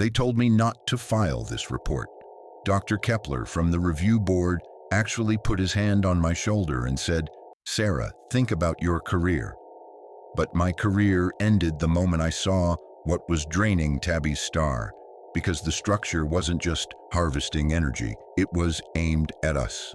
They told me not to file this report. Dr. Kepler from the review board actually put his hand on my shoulder and said, "Sarah, think about your career." But my career ended the moment I saw what was draining Tabby's star, because the structure wasn't just harvesting energy, it was aimed at us.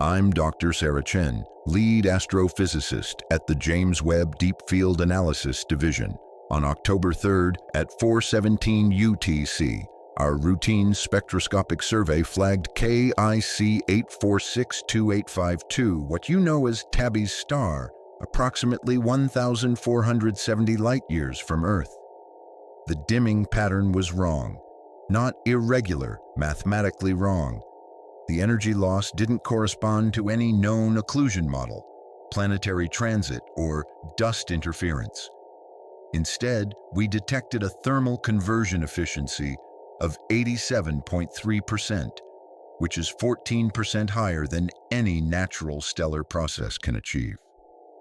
I'm Dr. Sarah Chen, lead astrophysicist at the James Webb Deep Field Analysis Division. On October 3rd at 4:17 UTC, our routine spectroscopic survey flagged KIC 8462852, what you know as Tabby's star, approximately 1,470 light-years from Earth. The dimming pattern was wrong, not irregular, mathematically wrong. The energy loss didn't correspond to any known occlusion model, planetary transit, or dust interference. Instead, we detected a thermal conversion efficiency of 87.3%, which is 14% higher than any natural stellar process can achieve.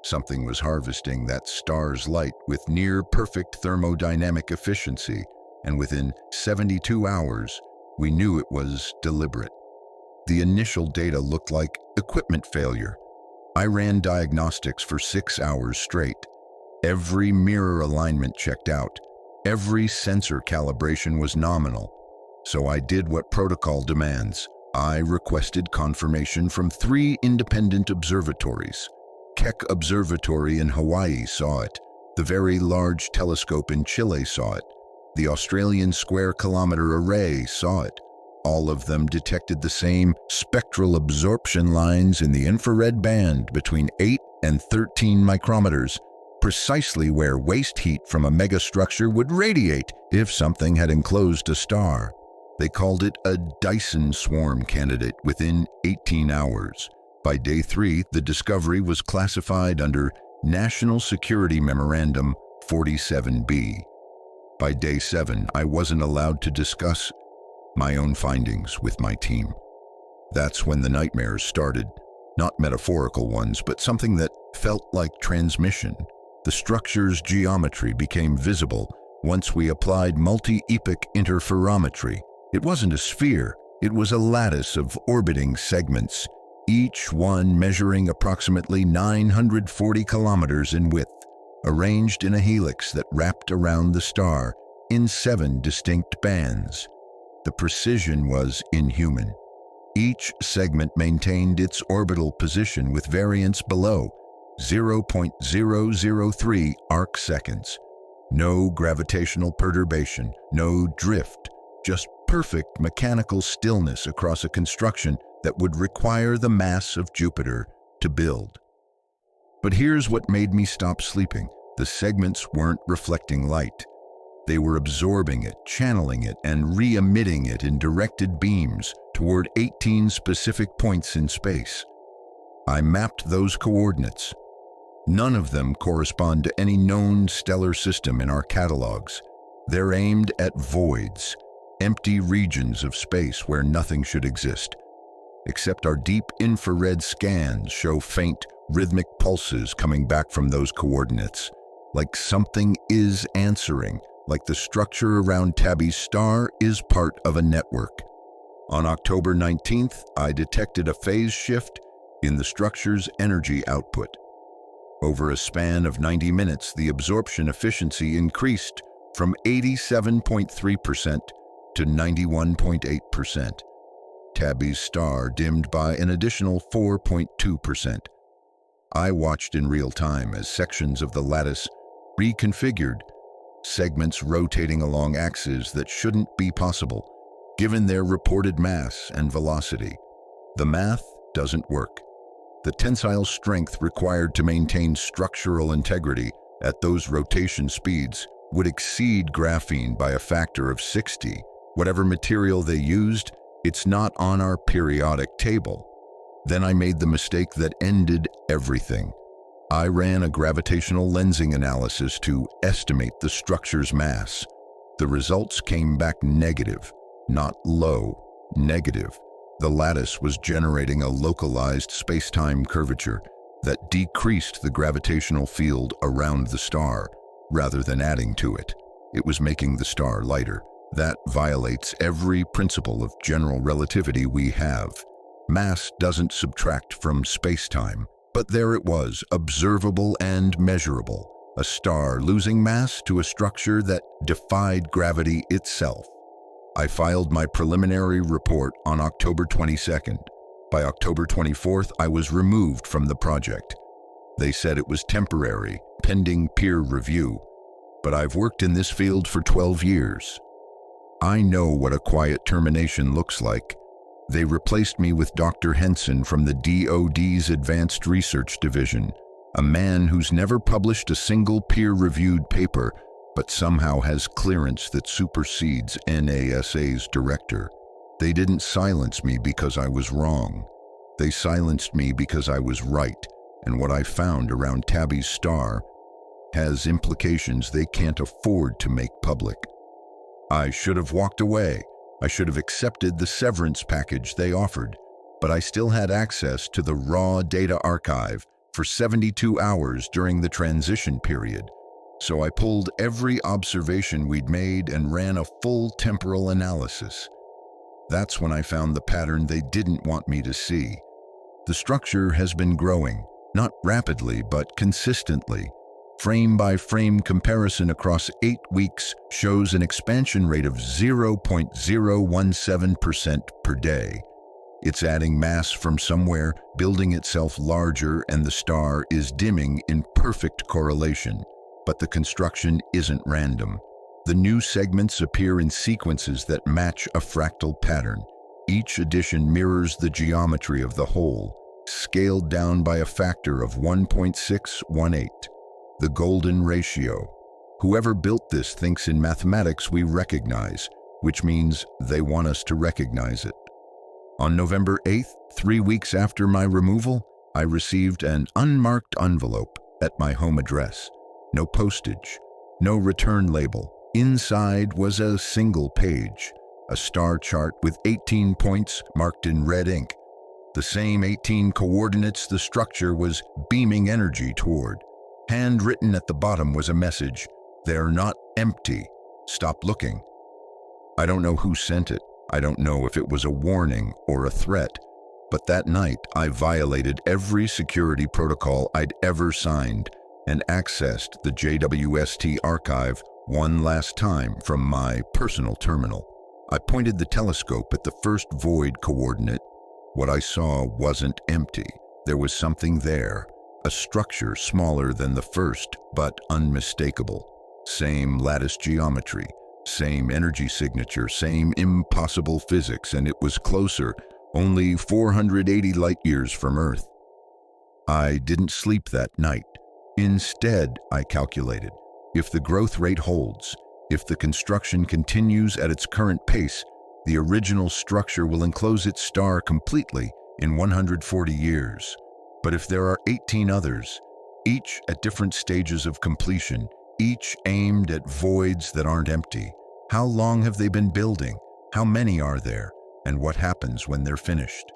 Something was harvesting that star's light with near-perfect thermodynamic efficiency, and within 72 hours, we knew it was deliberate. The initial data looked like equipment failure. I ran diagnostics for 6 hours straight. Every mirror alignment checked out. Every sensor calibration was nominal. So I did what protocol demands. I requested confirmation from 3 independent observatories. Keck Observatory in Hawaii saw it. The Very Large Telescope in Chile saw it. The Australian Square Kilometre Array saw it. All of them detected the same spectral absorption lines in the infrared band between 8 and 13 micrometers, precisely where waste heat from a megastructure would radiate if something had enclosed a star. They called it a Dyson swarm candidate within 18 hours. By day 3, the discovery was classified under National Security Memorandum 47B. By day 7, I wasn't allowed to discuss my own findings with my team. That's when the nightmares started. Not metaphorical ones, but something that felt like transmission. The structure's geometry became visible once we applied multi-epoch interferometry. It wasn't a sphere, it was a lattice of orbiting segments, each one measuring approximately 940 kilometers in width, arranged in a helix that wrapped around the star in 7 distinct bands. The precision was inhuman. Each segment maintained its orbital position with variance below 0.003 arc seconds. No gravitational perturbation, no drift, just perfect mechanical stillness across a construction that would require the mass of Jupiter to build. But here's what made me stop sleeping. The segments weren't reflecting light. They were absorbing it, channeling it, and re-emitting it in directed beams toward 18 specific points in space. I mapped those coordinates. None of them correspond to any known stellar system in our catalogs. They're aimed at voids, empty regions of space where nothing should exist. Except our deep infrared scans show faint, rhythmic pulses coming back from those coordinates, like something is answering, like the structure around Tabby's star is part of a network. On October 19th, I detected a phase shift in the structure's energy output. Over a span of 90 minutes, the absorption efficiency increased from 87.3% to 91.8%. Tabby's star dimmed by an additional 4.2%. I watched in real time as sections of the lattice reconfigured, segments rotating along axes that shouldn't be possible, given their reported mass and velocity. The math doesn't work. The tensile strength required to maintain structural integrity at those rotation speeds would exceed graphene by a factor of 60. Whatever material they used, it's not on our periodic table. Then I made the mistake that ended everything. I ran a gravitational lensing analysis to estimate the structure's mass. The results came back negative, not low, negative. The lattice was generating a localized space-time curvature that decreased the gravitational field around the star, rather than adding to it. It was making the star lighter, That violates every principle of general relativity we have. Mass doesn't subtract from space-time, but there it was, observable and measurable. A star losing mass to a structure that defied gravity itself. I filed my preliminary report on October 22nd. By October 24th, I was removed from the project. They said it was temporary, pending peer review. But I've worked in this field for 12 years. I know what a quiet termination looks like. They replaced me with Dr. Henson from the DoD's Advanced Research Division, a man who's never published a single peer-reviewed paper, but somehow has clearance that supersedes NASA's director. They didn't silence me because I was wrong. They silenced me because I was right, and what I found around Tabby's star has implications they can't afford to make public. I should have walked away. I should have accepted the severance package they offered, but I still had access to the raw data archive for 72 hours during the transition period. So I pulled every observation we'd made and ran a full temporal analysis. That's when I found the pattern they didn't want me to see. The structure has been growing, not rapidly but consistently. Frame-by-frame comparison across 8 weeks shows an expansion rate of 0.017% per day. It's adding mass from somewhere, building itself larger, and the star is dimming in perfect correlation. But the construction isn't random. The new segments appear in sequences that match a fractal pattern. Each addition mirrors the geometry of the whole, scaled down by a factor of 1.618. The golden ratio. Whoever built this thinks in mathematics we recognize, which means they want us to recognize it. On November 8th, 3 weeks after my removal, I received an unmarked envelope at my home address. No postage, no return label. Inside was a single page, a star chart with 18 points marked in red ink. The same 18 coordinates the structure was beaming energy toward. Handwritten at the bottom was a message: "They're not empty. Stop looking." I don't know who sent it. I don't know if it was a warning or a threat. But that night, I violated every security protocol I'd ever signed and accessed the JWST archive one last time from my personal terminal. I pointed the telescope at the first void coordinate. What I saw wasn't empty. There was something there. A structure smaller than the first, but unmistakable. Same lattice geometry, same energy signature, same impossible physics, and it was closer, only 480 light-years from Earth. I didn't sleep that night. Instead, I calculated, if the growth rate holds, if the construction continues at its current pace, the original structure will enclose its star completely in 140 years. But if there are 18 others, each at different stages of completion, each aimed at voids that aren't empty, how long have they been building? How many are there? And what happens when they're finished?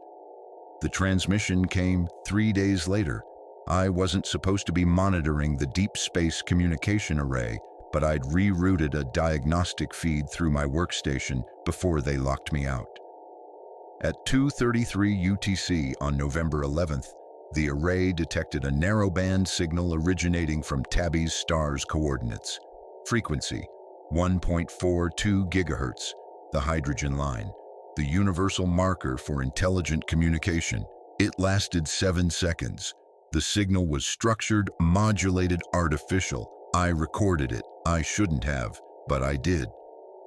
The transmission came 3 days later. I wasn't supposed to be monitoring the deep space communication array, but I'd rerouted a diagnostic feed through my workstation before they locked me out. At 2:33 UTC on November 11th, the array detected a narrowband signal originating from Tabby's star's coordinates. Frequency, 1.42 gigahertz, the hydrogen line, the universal marker for intelligent communication. It lasted 7 seconds. The signal was structured, modulated, artificial. I recorded it. I shouldn't have, but I did.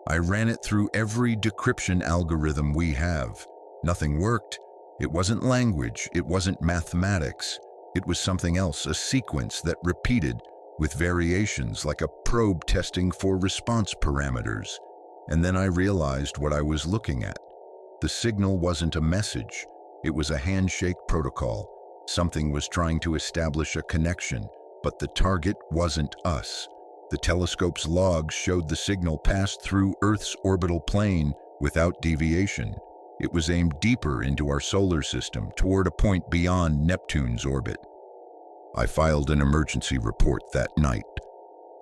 I ran it through every decryption algorithm we have. Nothing worked. It wasn't language. It wasn't mathematics. It was something else, a sequence that repeated with variations like a probe testing for response parameters. And then I realized what I was looking at. The signal wasn't a message. It was a handshake protocol. Something was trying to establish a connection, but the target wasn't us. The telescope's logs showed the signal passed through Earth's orbital plane without deviation. It was aimed deeper into our solar system, toward a point beyond Neptune's orbit. I filed an emergency report that night.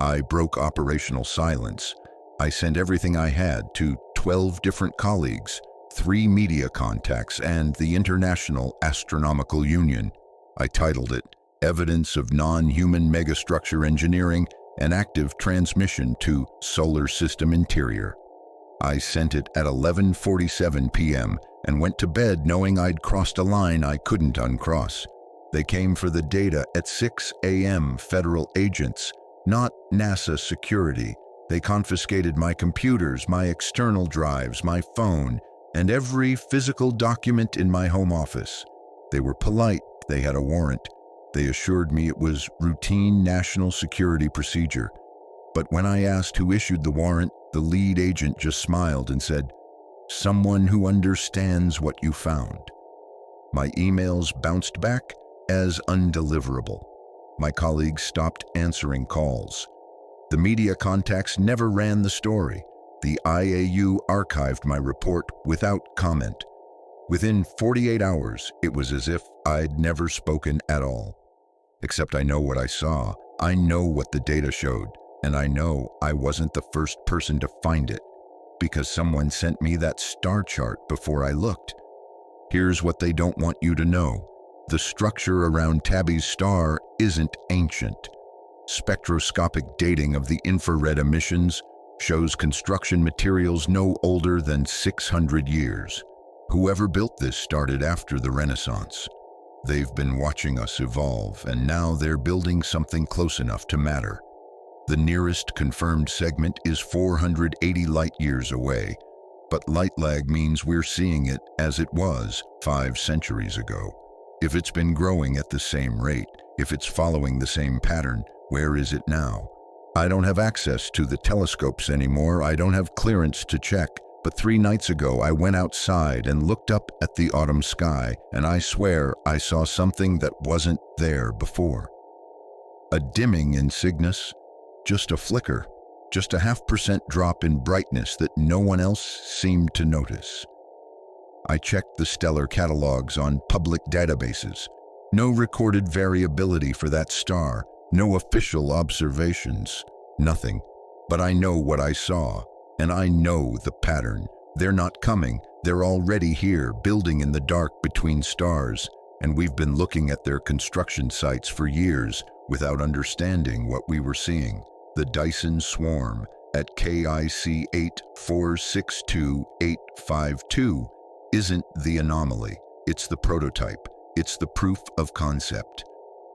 I broke operational silence. I sent everything I had to 12 different colleagues, 3 media contacts, and the International Astronomical Union. I titled it, Evidence of Non-Human Megastructure Engineering and Active Transmission to Solar System Interior. I sent it at 11:47 p.m. and went to bed knowing I'd crossed a line I couldn't uncross. They came for the data at 6 a.m. Federal agents, not NASA security. They confiscated my computers, my external drives, my phone, and every physical document in my home office. They were polite. They had a warrant. They assured me it was routine national security procedure. But when I asked who issued the warrant, the lead agent just smiled and said, "Someone who understands what you found." My emails bounced back as undeliverable. My colleagues stopped answering calls. The media contacts never ran the story. The IAU archived my report without comment. Within 48 hours, it was as if I'd never spoken at all. Except I know what I saw, I know what the data showed, and I know I wasn't the first person to find it, because someone sent me that star chart before I looked. Here's what they don't want you to know. The structure around Tabby's star isn't ancient. Spectroscopic dating of the infrared emissions shows construction materials no older than 600 years. Whoever built this started after the Renaissance. They've been watching us evolve, and now they're building something close enough to matter. The nearest confirmed segment is 480 light-years away, but light lag means we're seeing it as it was 5 centuries ago. If it's been growing at the same rate, if it's following the same pattern, where is it now? I don't have access to the telescopes anymore. I don't have clearance to check. But 3 nights ago, I went outside and looked up at the autumn sky, and I swear I saw something that wasn't there before. A dimming in Cygnus, just a flicker, just a 0.5% drop in brightness that no one else seemed to notice. I checked the stellar catalogs on public databases. No recorded variability for that star, no official observations, nothing. But I know what I saw, and I know the pattern. They're not coming, they're already here, building in the dark between stars, and we've been looking at their construction sites for years without understanding what we were seeing. The Dyson Swarm at KIC 8462852 isn't the anomaly, it's the prototype, it's the proof of concept.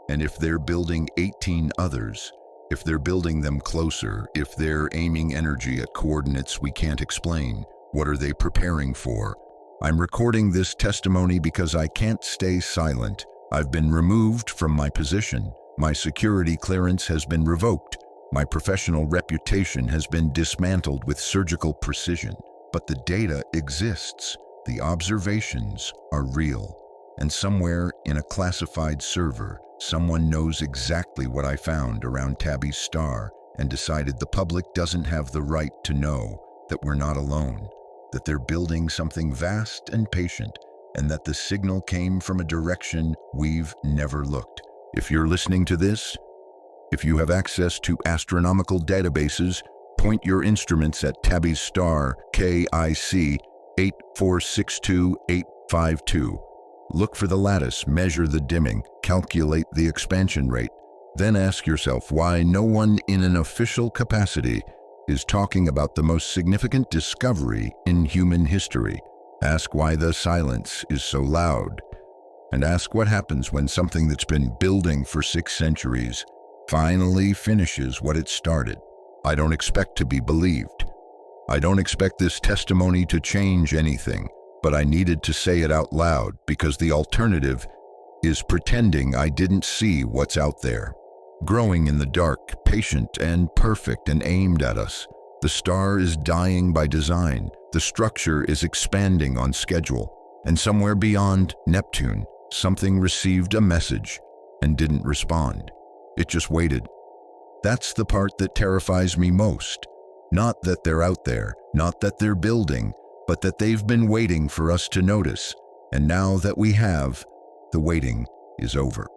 And if they're building 18 others, if they're building them closer, if they're aiming energy at coordinates we can't explain, what are they preparing for? I'm recording this testimony because I can't stay silent. I've been removed from my position. My security clearance has been revoked. My professional reputation has been dismantled with surgical precision. But the data exists. The observations are real. And somewhere in a classified server, someone knows exactly what I found around Tabby's star and decided the public doesn't have the right to know that we're not alone, that they're building something vast and patient, and that the signal came from a direction we've never looked. If you're listening to this, if you have access to astronomical databases, point your instruments at Tabby's star, KIC 8462852. Look for the lattice, measure the dimming, calculate the expansion rate. Then ask yourself why no one in an official capacity is talking about the most significant discovery in human history. Ask why the silence is so loud. And ask what happens when something that's been building for 6 centuries finally finishes what it started. I don't expect to be believed. I don't expect this testimony to change anything. But I needed to say it out loud because the alternative is pretending I didn't see what's out there. Growing in the dark, patient and perfect and aimed at us. The star is dying by design. The structure is expanding on schedule. And somewhere beyond Neptune, something received a message and didn't respond. It just waited. That's the part that terrifies me most. Not that they're out there, not that they're building, but that they've been waiting for us to notice, and now that we have, the waiting is over.